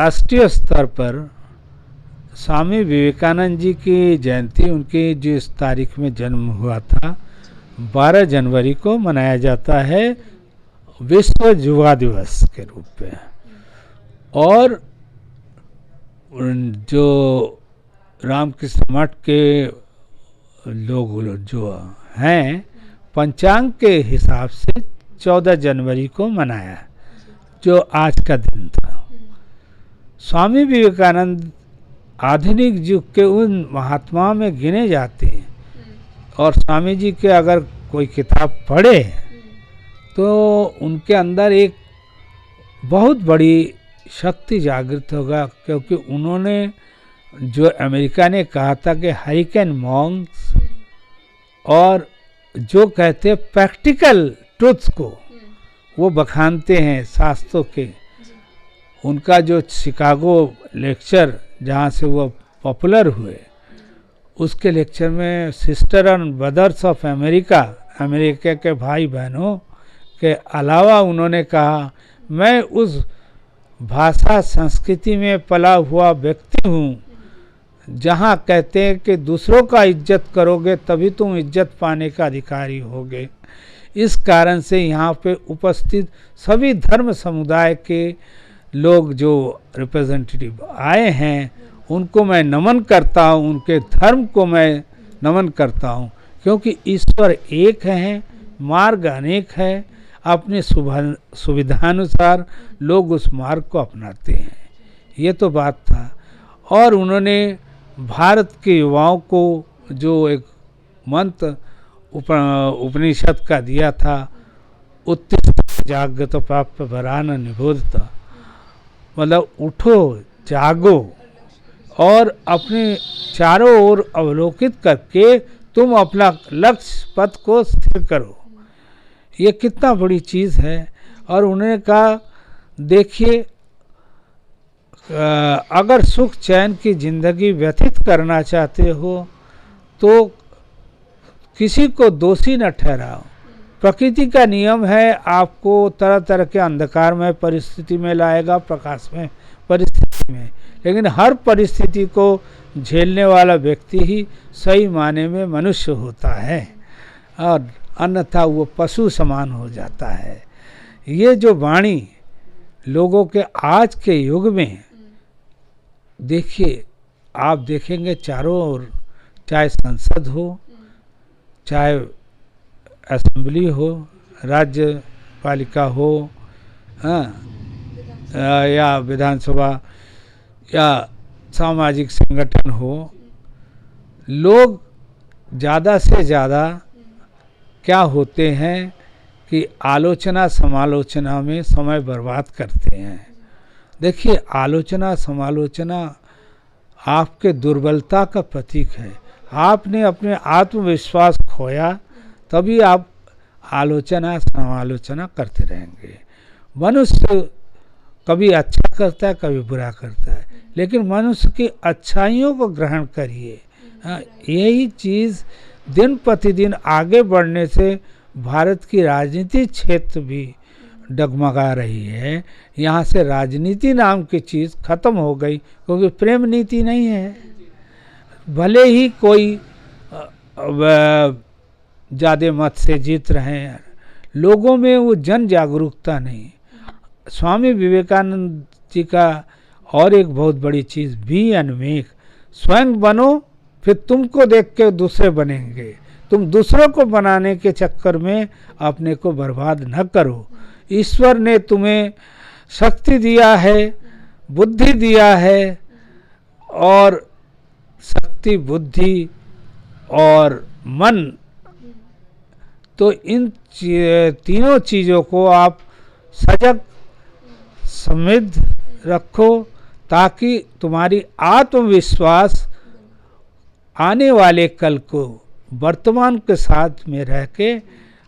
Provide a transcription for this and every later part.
राष्ट्रीय स्तर पर स्वामी विवेकानंद जी की जयंती, उनकी जिस तारीख में जन्म हुआ था 12 जनवरी को मनाया जाता है विश्व युवा दिवस के रूप में। और जो रामकृष्ण मठ के लोग जो हैं पंचांग के हिसाब से 14 जनवरी को मनाया, जो आज का दिन था। स्वामी विवेकानंद आधुनिक युग के उन महात्माओं में गिने जाते हैं। और स्वामी जी के अगर कोई किताब पढ़े तो उनके अंदर एक बहुत बड़ी शक्ति जागृत होगा, क्योंकि उन्होंने जो अमेरिका ने कहा था कि हरिकेन मॉन्क्स और जो कहते हैं प्रैक्टिकल ट्रुथ्स को वो बखानते हैं शास्त्रों के। उनका जो शिकागो लेक्चर जहाँ से वो पॉपुलर हुए, उसके लेक्चर में sister and brothers of America, America के भाई बहनों के अलावा उन्होंने कहा मैं उस भाषा संस्कृति में पला हुआ व्यक्ति हूँ जहाँ कहते हैं कि दूसरों का इज्जत करोगे तभी तुम इज्जत पाने का अधिकारी होगे। इस कारण से यहाँ पे उपस्थित सभी धर्म समुदाय के लोग जो रिप्रेजेंटेटिव आए हैं उनको मैं नमन करता हूँ, उनके धर्म को मैं नमन करता हूँ, क्योंकि ईश्वर एक है, मार्ग अनेक है, अपने सुविधानुसार लोग उस मार्ग को अपनाते हैं। ये तो बात था। और उन्होंने भारत के युवाओं को जो एक मंत्र उपनिषद का दिया था, उत्तिष्ठ जागृत प्राप्य वरान निबोधत, मतलब उठो जागो और अपने चारों ओर अवलोकित करके तुम अपना लक्ष्य पथ को स्थिर करो। ये कितना बड़ी चीज़ है। और उन्होंने कहा देखिए, अगर सुख चैन की जिंदगी व्यतीत करना चाहते हो तो किसी को दोषी न ठहराओ। प्रकृति का नियम है आपको तरह तरह के अंधकार में परिस्थिति में लाएगा, प्रकाश में परिस्थिति में, लेकिन हर परिस्थिति को झेलने वाला व्यक्ति ही सही माने में मनुष्य होता है, और अन्यथा वो पशु समान हो जाता है। ये जो वाणी लोगों के आज के युग में देखिए, आप देखेंगे चारों ओर, चाहे संसद हो, चाहे असेंबली हो, राज्य पालिका हो, या विधानसभा या सामाजिक संगठन हो, लोग ज़्यादा से ज़्यादा क्या होते हैं कि आलोचना समालोचना में समय बर्बाद करते हैं। देखिए, आलोचना समालोचना आपके दुर्बलता का प्रतीक है। आपने अपने आत्मविश्वास खोया तभी आप आलोचना समालोचना करते रहेंगे। मनुष्य कभी अच्छा करता है, कभी बुरा करता है, लेकिन मनुष्य की अच्छाइयों को ग्रहण करिए। यही चीज़ दिन प्रतिदिन आगे बढ़ने से भारत की राजनीति क्षेत्र भी डगमगा रही है। यहाँ से राजनीति नाम की चीज़ खत्म हो गई, क्योंकि प्रेम नीति नहीं है। भले ही कोई ज़्यादा मत से जीत रहे हैं, लोगों में वो जन जागरूकता नहीं। स्वामी विवेकानंद जी का और एक बहुत बड़ी चीज़, बी एंड मेक, स्वयं बनो फिर तुमको देख के दूसरे बनेंगे। तुम दूसरों को बनाने के चक्कर में अपने को बर्बाद न करो। ईश्वर ने तुम्हें शक्ति दिया है, बुद्धि दिया है, और शक्ति, बुद्धि और मन, तो इन तीनों चीज़ों को आप सजग समृद्ध रखो, ताकि तुम्हारी आत्मविश्वास आने वाले कल को वर्तमान के साथ में रह के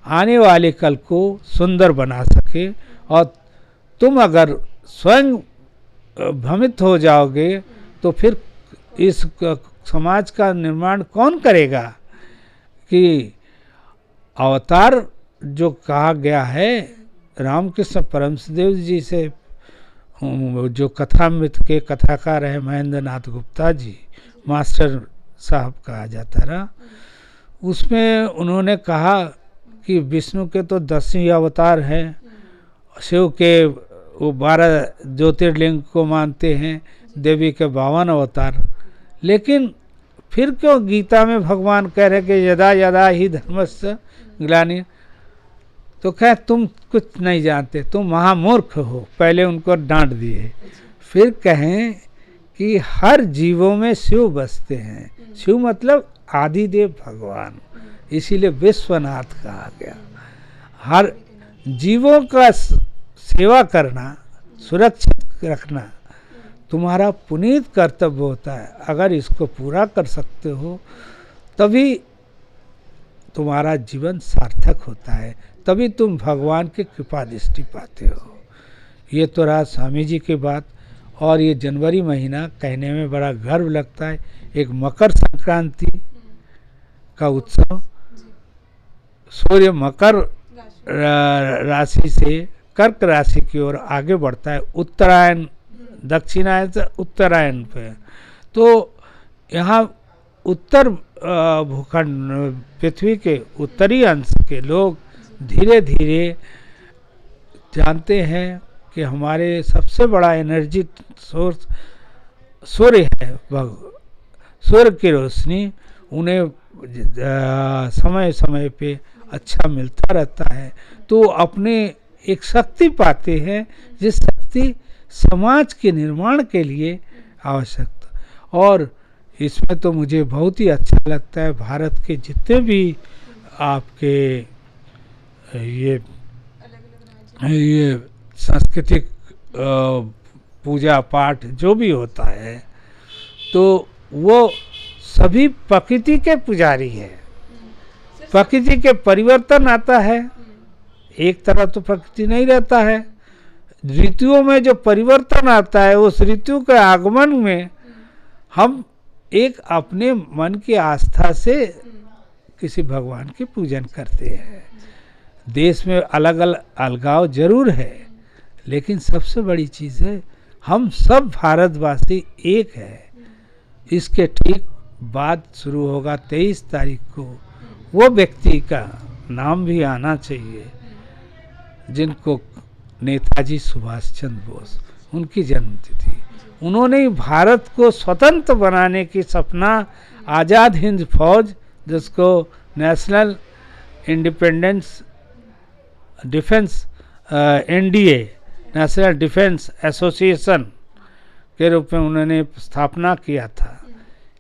आने वाले कल को सुंदर बना सके। और तुम अगर स्वयं भ्रमित हो जाओगे तो फिर इस समाज का निर्माण कौन करेगा। कि अवतार जो कहा गया है रामकृष्ण परमहंसदेव जी से जो कथामृत के कथाकार हैं महेंद्र नाथ गुप्ता जी, मास्टर साहब कहा जाता रहा, उसमें उन्होंने कहा कि विष्णु के तो 10 ही अवतार हैं, शिव के वो 12 ज्योतिर्लिंग को मानते हैं, देवी के 52 अवतार, लेकिन फिर क्यों गीता में भगवान कह रहे कि यदा यदा ही धर्मस्य ग्लानि, तो कह तुम कुछ नहीं जानते, तुम महामूर्ख हो, पहले उनको डांट दिए। फिर कहें कि हर जीवों में शिव बसते हैं, शिव मतलब आदिदेव भगवान, इसीलिए विश्वनाथ कहा गया। हर जीवों का सेवा करना, सुरक्षित रखना तुम्हारा पुनीत कर्तव्य होता है। अगर इसको पूरा कर सकते हो तभी तुम्हारा जीवन सार्थक होता है, तभी तुम भगवान की कृपा दृष्टि पाते हो। ये तो रहा स्वामी जी की बात। और ये जनवरी महीना कहने में बड़ा गर्व लगता है, एक मकर संक्रांति का उत्सव, सूर्य मकर राशि से कर्क राशि की ओर आगे बढ़ता है, उत्तरायण, दक्षिणायन से उत्तरायण पे। तो यहाँ उत्तर भूखंड पृथ्वी के उत्तरी अंश के लोग धीरे धीरे जानते हैं कि हमारे सबसे बड़ा एनर्जी सोर्स सूर्य है, सूर्य की रोशनी उन्हें समय समय पे अच्छा मिलता रहता है, तो अपने एक शक्ति पाते हैं, जिस शक्ति समाज के निर्माण के लिए आवश्यकता। और इसमें तो मुझे बहुत ही अच्छा लगता है, भारत के जितने भी आपके ये सांस्कृतिक पूजा पाठ जो भी होता है, तो वो सभी प्रकृति के पुजारी हैं। प्रकृति के परिवर्तन आता है, एक तरह तो प्रकृति नहीं रहता है, ऋतुओं में जो परिवर्तन आता है, उस ऋतु के आगमन में हम एक अपने मन की आस्था से किसी भगवान की पूजन करते हैं। देश में अलग अलग अलगाव जरूर है, लेकिन सबसे बड़ी चीज़ है हम सब भारतवासी एक है। इसके ठीक बाद शुरू होगा 23 तारीख को, वो व्यक्ति का नाम भी आना चाहिए जिनको नेताजी सुभाष चंद्र बोस, उनकी जन्मतिथि। उन्होंने भारत को स्वतंत्र बनाने की सपना, आज़ाद हिंद फौज जिसको national independence defence NDA national defence association के रूप में उन्होंने स्थापना किया था।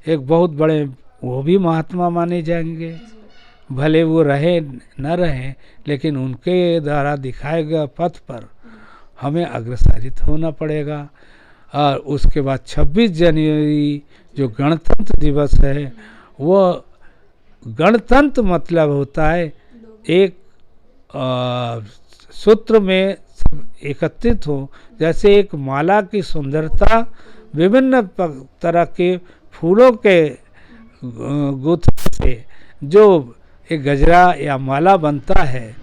एक बहुत बड़े वो भी महात्मा माने जाएंगे, भले वो रहे न रहे, लेकिन उनके द्वारा दिखाए गए पथ पर हमें अग्रसरित होना पड़ेगा। और उसके बाद 26 जनवरी जो गणतंत्र दिवस है, वो गणतंत्र मतलब होता है एक सूत्र में सब एकत्रित हो, जैसे एक माला की सुंदरता विभिन्न तरह के फूलों के गुत्थे से जो एक गजरा या माला बनता है,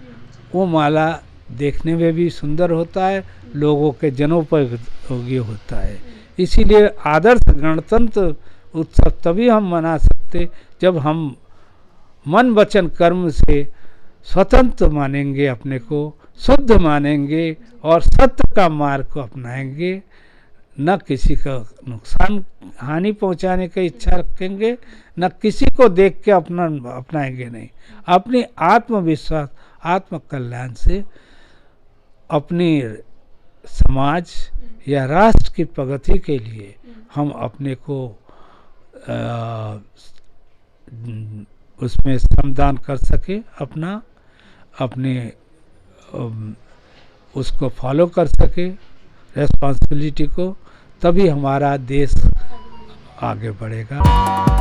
वो माला देखने में भी सुंदर होता है, लोगों के जनोपयोगी होता है। इसीलिए आदर्श गणतंत्र उत्सव तभी हम मना सकते जब हम मन वचन कर्म से स्वतंत्र मानेंगे, अपने को शुद्ध मानेंगे और सत्य का मार्ग को अपनाएंगे, न किसी का नुकसान हानि पहुंचाने की इच्छा रखेंगे, न किसी को देख के अपनाएंगे नहीं। अपनी आत्मविश्वास, आत्म कल्याण से अपनी समाज या राष्ट्र की प्रगति के लिए हम अपने को उसमें श्रमदान कर सके, अपने उसको फॉलो कर सके रेस्पॉन्सिबिलिटी को, तभी हमारा देश आगे बढ़ेगा।